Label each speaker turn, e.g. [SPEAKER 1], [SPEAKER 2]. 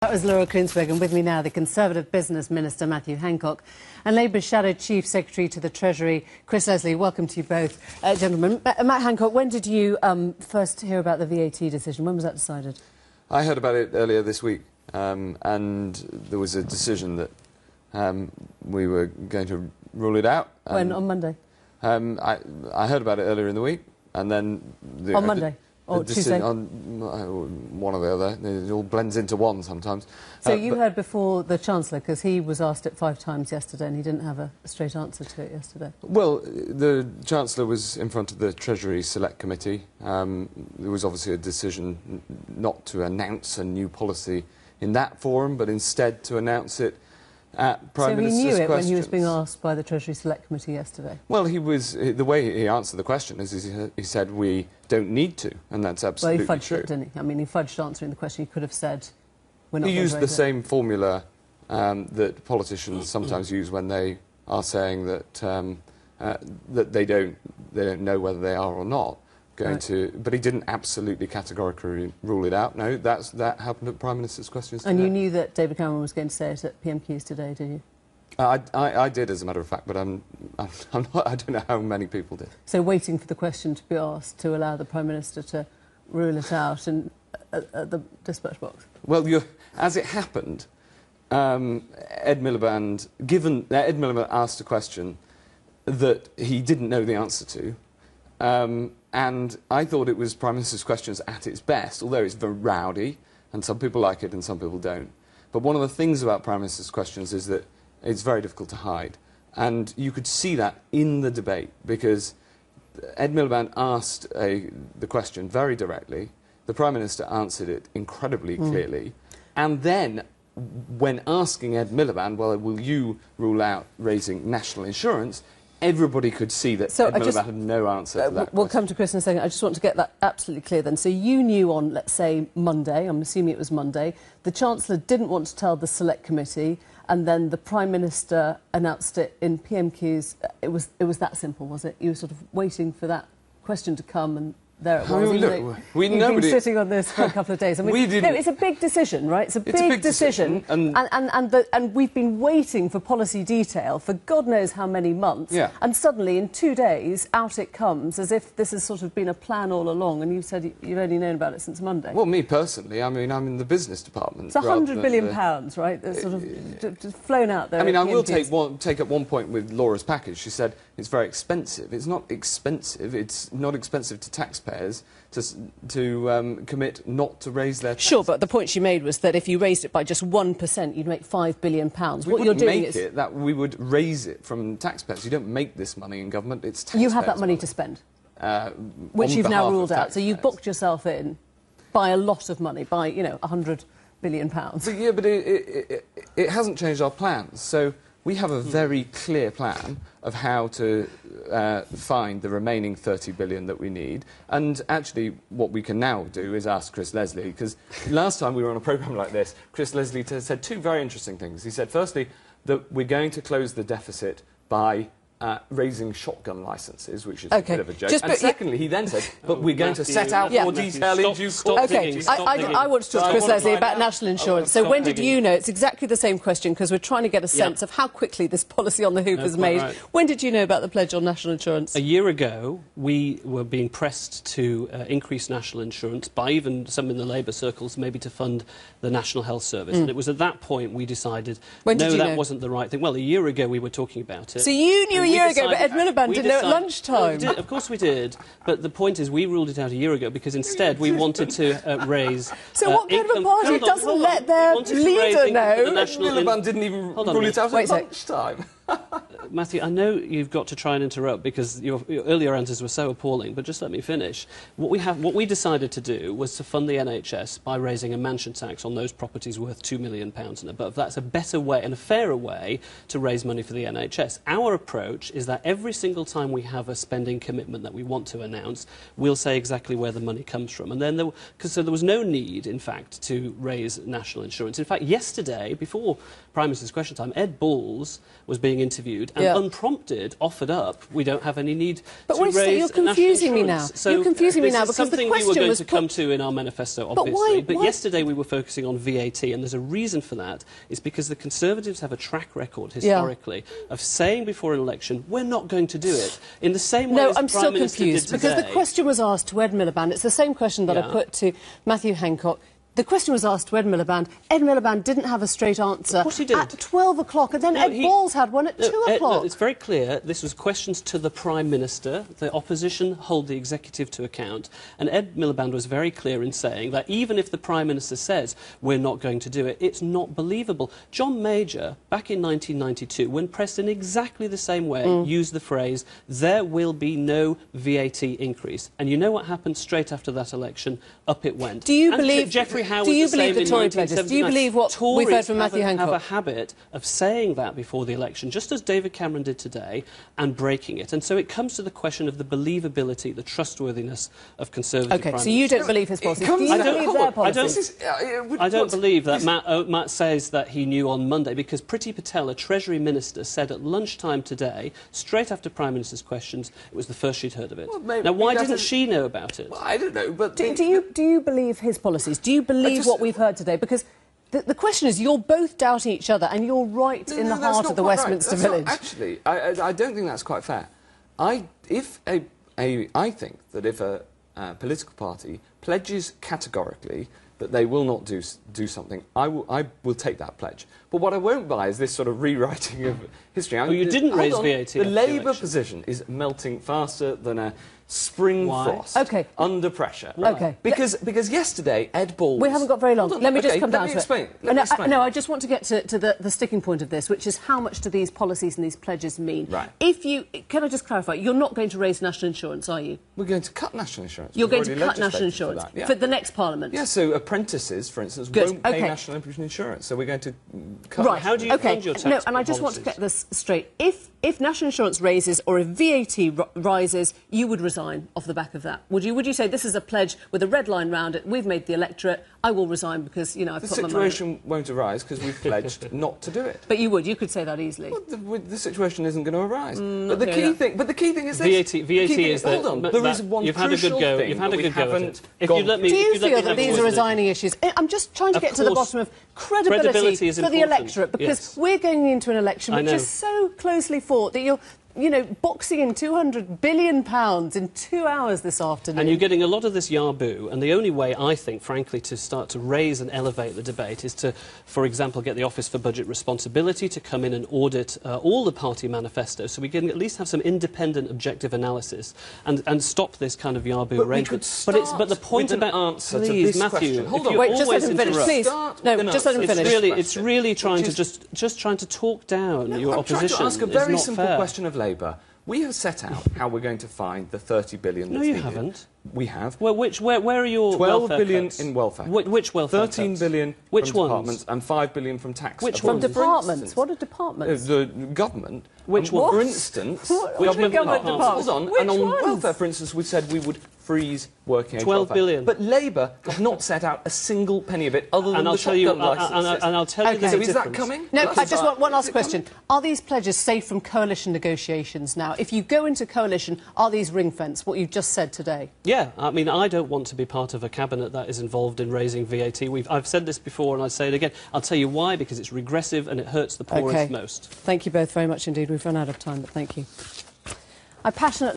[SPEAKER 1] That was Laura Koonsberg, and with me now the Conservative Business Minister Matthew Hancock and Labour's Shadow Chief Secretary to the Treasury, Chris Leslie. Welcome to you both, gentlemen. Matt Hancock, when did you first hear about the VAT decision? When was that decided? I
[SPEAKER 2] heard about it earlier this week, and there was a decision that we were going to rule it out.
[SPEAKER 1] When? On Monday?
[SPEAKER 2] I heard about it earlier in the week, and then...
[SPEAKER 1] On Monday? Or Tuesday?
[SPEAKER 2] On one or the other. It all blends into one sometimes.
[SPEAKER 1] So you heard before the Chancellor, because he was asked it 5 times yesterday and he didn't have a straight answer to it yesterday.
[SPEAKER 2] Well, the Chancellor was in front of the Treasury Select Committee. There was obviously a decision not to announce a new policy in that forum, but instead to announce it at Prime Minister's questions.
[SPEAKER 1] So he knew it when he was being asked by the Treasury Select Committee yesterday?
[SPEAKER 2] Well, the way he answered the question is he said we don't need to, and that's absolutely true.
[SPEAKER 1] Well, he fudged it, didn't he? I mean, he fudged answering the question. He could have said, we're not going to raise it.
[SPEAKER 2] He used the same formula that politicians sometimes use when they are saying that that they don't know whether they are or not going to. But he didn't absolutely categorically rule it out. No, that happened at Prime Minister's questions today.
[SPEAKER 1] And you knew that David Cameron was going to say it at PMQs today, did you?
[SPEAKER 2] I did, as a matter of fact, but I don't know how many people did.
[SPEAKER 1] So waiting for the question to be asked to allow the Prime Minister to rule it out at the dispatch box?
[SPEAKER 2] Well, as it happened, Ed Milliband asked a question that he didn't know the answer to, and I thought it was Prime Minister's questions at its best, although it's very rowdy, and some people like it and some people don't. But one of the things about Prime Minister's questions is that it's very difficult to hide. And you could see that in the debate, because Ed Milliband asked the question very directly, the Prime Minister answered it incredibly clearly, and then, when asking Ed Milliband, well, will you rule out raising national insurance, everybody could see that Ed Milliband had no answer to that
[SPEAKER 1] We'll come to Chris in a second. I just want to get that absolutely clear then. So you knew on, let's say, Monday, I'm assuming it was Monday, the Chancellor didn't want to tell the Select Committee, and then the Prime Minister announced it in PMQs. It was that simple, was it? You were sort of waiting for that question to come, and there it was. You've been sitting on this for a couple of days. I mean, no, it's a big decision, right? It's a big decision. And we've been waiting for policy detail for God knows how many months.
[SPEAKER 2] Yeah.
[SPEAKER 1] And suddenly, in 2 days, out it comes, as if this has sort of been a plan all along, and you said you've only known about it since Monday.
[SPEAKER 2] Well, me personally, I mean, I'm in the business department.
[SPEAKER 1] It's £100 billion, right? That's sort of just flown out there.
[SPEAKER 2] I mean, I will take up one point with Laura's package. She said it's very expensive. It's not expensive. It's not expensive to taxpayers to commit not to raise their taxes.
[SPEAKER 1] Sure, but the point she made was that if you raised it by just 1%, you'd make £5 billion.
[SPEAKER 2] What you're doing is that we would raise it from taxpayers. You don't make this money in government. It's taxpayers'
[SPEAKER 1] You have that money to spend, which you've now ruled out. So you've booked yourself in by a lot of money, by £100 billion.
[SPEAKER 2] But, yeah, but it hasn't changed our plans. So we have a very clear plan of how to find the remaining £30 billion that we need. And actually, what we can now do is ask Chris Leslie, because last time we were on a programme like this, Chris Leslie said 2 very interesting things. He said, firstly, that we're going to close the deficit by raising shotgun licences, which is a bit of a joke. And secondly, he then said, but we're going to set out more detail in due course.
[SPEAKER 1] OK, I want to talk to Chris Leslie about national insurance. So when did you know? It's exactly the same question, because we're trying to get a sense of how quickly this policy on the hoof is made. Right. When did you know about the pledge on national insurance?
[SPEAKER 3] A year ago, we were being pressed to increase national insurance by even some in the Labour circles, maybe to fund the National Health Service. And it was at that point we decided, no, that wasn't the right thing. Well, a year ago we were talking about it.
[SPEAKER 1] So you knew a year ago, but Ed Milliband didn't know at lunchtime.
[SPEAKER 3] Of course we did. But the point is, we ruled it out a year ago because instead we wanted to raise...
[SPEAKER 1] So what kind of a party doesn't let their leader know?
[SPEAKER 2] Milliband didn't even rule it out at lunchtime.
[SPEAKER 3] Matthew, I know you've got to try and interrupt because your earlier answers were so appalling, but just let me finish. What we decided to do was to fund the NHS by raising a mansion tax on those properties worth £2 million and above. That's a better way and a fairer way to raise money for the NHS. Our approach is that every single time we have a spending commitment that we want to announce, we'll say exactly where the money comes from. And then so there was no need, in fact, to raise national insurance. In fact, yesterday, before Prime Minister's question time, Ed Balls was being being interviewed and unprompted offered up, we don't have any need
[SPEAKER 1] to
[SPEAKER 3] raise national insurance.
[SPEAKER 1] You're confusing me now.
[SPEAKER 3] So
[SPEAKER 1] you're confusing me now because
[SPEAKER 3] something
[SPEAKER 1] the question
[SPEAKER 3] we were going
[SPEAKER 1] was
[SPEAKER 3] to come to in our manifesto, obviously. But yesterday we were focusing on VAT, and there's a reason for that. It's because the Conservatives have a track record historically of saying before an election, we're not going to do it. In the same way as the Prime Minister did today.
[SPEAKER 1] Because the question was asked to Ed Milliband. It's the same question that I put to Matthew Hancock. The question was asked to Ed Milliband. Ed Milliband didn't have a straight answer at 12 o'clock, and then Ed Balls had one at 2 o'clock.
[SPEAKER 3] It's very clear. This was questions to the Prime Minister. The opposition hold the executive to account. And Ed Milliband was very clear in saying that even if the Prime Minister says we're not going to do it, it's not believable. John Major, back in 1992, when pressed in exactly the same way, used the phrase, there will be no VAT increase. And you know what happened straight after that election? Up it went.
[SPEAKER 1] Do you believe...
[SPEAKER 3] Do
[SPEAKER 1] you believe the Tory pledges? Do you believe what we've heard from Matthew Hancock?
[SPEAKER 3] Tories have a habit of saying that before the election, just as David Cameron did today, and breaking it. And so it comes to the question of the believability, the trustworthiness of Conservative Prime
[SPEAKER 1] so you don't believe his policies? Do you believe their policies?
[SPEAKER 3] I don't believe that. Matt says that he knew on Monday, because Priti Patel, a Treasury Minister, said at lunchtime today, straight after Prime Minister's questions, it was the first she'd heard of it.
[SPEAKER 2] Well,
[SPEAKER 3] now, why didn't she know about it?
[SPEAKER 2] Well, I don't know, but...
[SPEAKER 1] Do you believe his policies? Do you believe what we've heard today? Because the question is, you're both doubting each other, and you're right in the heart of the Westminster Village.
[SPEAKER 2] Actually, I don't think that's quite fair. I think that if a political party pledges categorically that they will not do something, I will take that pledge. But what I won't buy is this sort of rewriting of history.
[SPEAKER 3] Well, you didn't raise VAT.
[SPEAKER 2] The Labour position is melting faster than a spring frost under pressure. Because yesterday, Ed Balls...
[SPEAKER 1] We haven't got very long. Let me just come down to
[SPEAKER 2] it.
[SPEAKER 1] Let me explain. No, I just want to get to the sticking point of this, which is how much do these policies and these pledges mean?
[SPEAKER 2] Right.
[SPEAKER 1] Can I just clarify, you're not going to raise national insurance, are you?
[SPEAKER 2] We're going to cut national insurance.
[SPEAKER 1] You're going to cut national insurance for the next Parliament?
[SPEAKER 2] Yeah, so apprentices, for instance, won't pay national insurance, so we're going to cut...
[SPEAKER 1] Right,
[SPEAKER 3] how do you fund your tax
[SPEAKER 1] No, and I just want to get this straight. If national insurance raises or if VAT rises, you would resign off the back of that. Would you say this is a pledge with a red line round it, we've made the electorate, I will resign because, you know, I've put my money...
[SPEAKER 2] The situation won't arise because we've pledged not to do it.
[SPEAKER 1] But you could say that easily.
[SPEAKER 2] Well, the situation isn't going to arise. But the key thing is this.
[SPEAKER 3] VAT is
[SPEAKER 2] hold on, there is one crucial thing that we haven't gone through.
[SPEAKER 1] Do you feel that these are resigning issues? I'm just trying to get to the bottom of credibility for the electorate, because we're going into an election which is so closely fought that you're boxing in £200 billion in 2 hours this afternoon.
[SPEAKER 3] And you're getting a lot of this yarboo, and the only way, I think, frankly, to start to raise and elevate the debate is to, for example, get the Office for Budget Responsibility to come in and audit all the party manifestos, so we can at least have some independent, objective analysis and stop this kind of yarboo arrangement. But the point about... Please, Matthew,
[SPEAKER 1] wait, just let him finish, please. No, just let him finish.
[SPEAKER 3] It's really trying to just trying to talk down your opposition.
[SPEAKER 2] I'm trying to ask a very simple question of Labour. We have set out how we're going to find the 30 billion that's needed.
[SPEAKER 3] No, you haven't.
[SPEAKER 2] We have.
[SPEAKER 3] Well, where are your
[SPEAKER 2] 12 billion
[SPEAKER 3] cuts?
[SPEAKER 2] in welfare.
[SPEAKER 3] Which welfare
[SPEAKER 2] 13
[SPEAKER 3] cuts?
[SPEAKER 2] billion
[SPEAKER 3] Which
[SPEAKER 2] from
[SPEAKER 3] ones?
[SPEAKER 2] departments and 5 billion from tax.
[SPEAKER 3] Which
[SPEAKER 1] from departments? What are departments?
[SPEAKER 2] The government.
[SPEAKER 3] Which one?
[SPEAKER 2] For instance,
[SPEAKER 1] which government departments?
[SPEAKER 2] Hold on.
[SPEAKER 1] Which
[SPEAKER 2] and on
[SPEAKER 1] ones?
[SPEAKER 2] welfare, for instance, we said we would freeze working age
[SPEAKER 3] 12
[SPEAKER 2] welfare.
[SPEAKER 3] billion.
[SPEAKER 2] But Labour have not set out a single penny of it other than
[SPEAKER 3] and
[SPEAKER 2] the shotgun licences.
[SPEAKER 3] And I'll tell you the
[SPEAKER 2] So is that coming?
[SPEAKER 1] No, I just want one last question. Are these pledges safe from coalition negotiations now? If you go into coalition, are these ring-fenced, what you've just said today?
[SPEAKER 3] Yeah, I mean, I don't want to be part of a cabinet that is involved in raising VAT. I've said this before and I say it again. I'll tell you why, because it's regressive and it hurts the poorest most.
[SPEAKER 1] Thank you both very much indeed. We've run out of time, but thank you. I passionately...